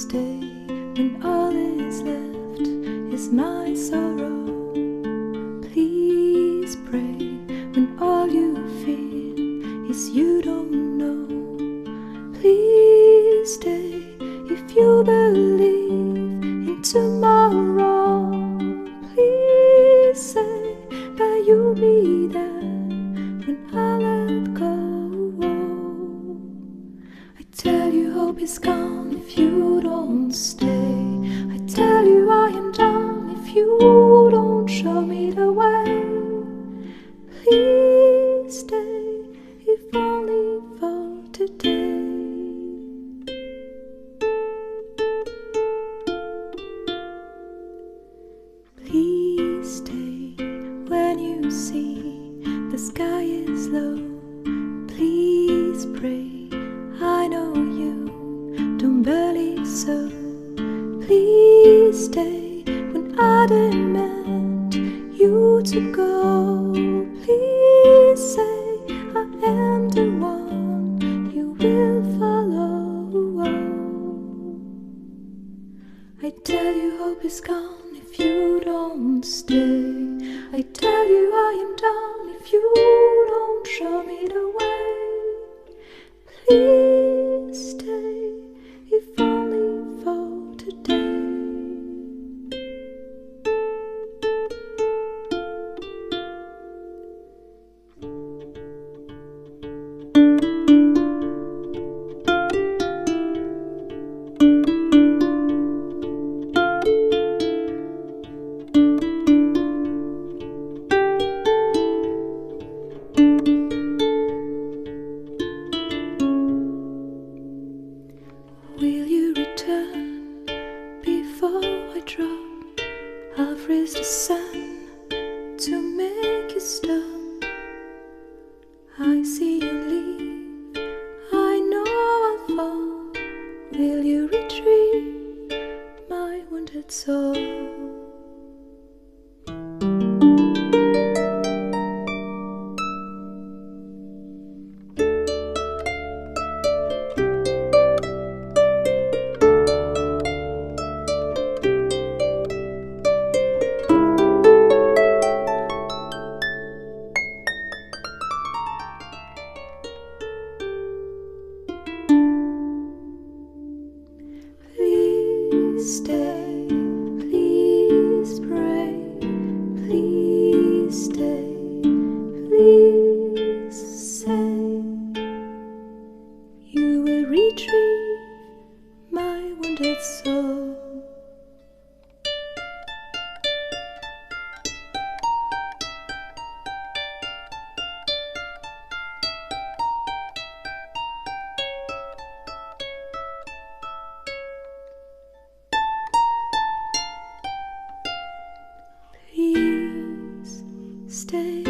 stay when all is left is my sorrow. Please pray when all you feel is you don't know. Please stay if you believe in tomorrow. Please say that you'll be there when I let go. I tell you hope is gone if you don't stay. I tell you I am done if you don't show me the way. Please stay if only for today. Please stay when you see the sky is low. Please pray, I know you don't believe so. Please stay when I demand you to go. Please say I am the one you will follow. I tell you hope is gone if you don't stay. I tell you I am done if you don't show me the way. Please stay if only for today. Will you return before I drop? I'll freeze the sun to make you stop. I see you leave, I know I'll fall. Will you retrieve my wounded soul? Please stay, please pray, please stay, please say you will retrieve my wounded soul. Please stay.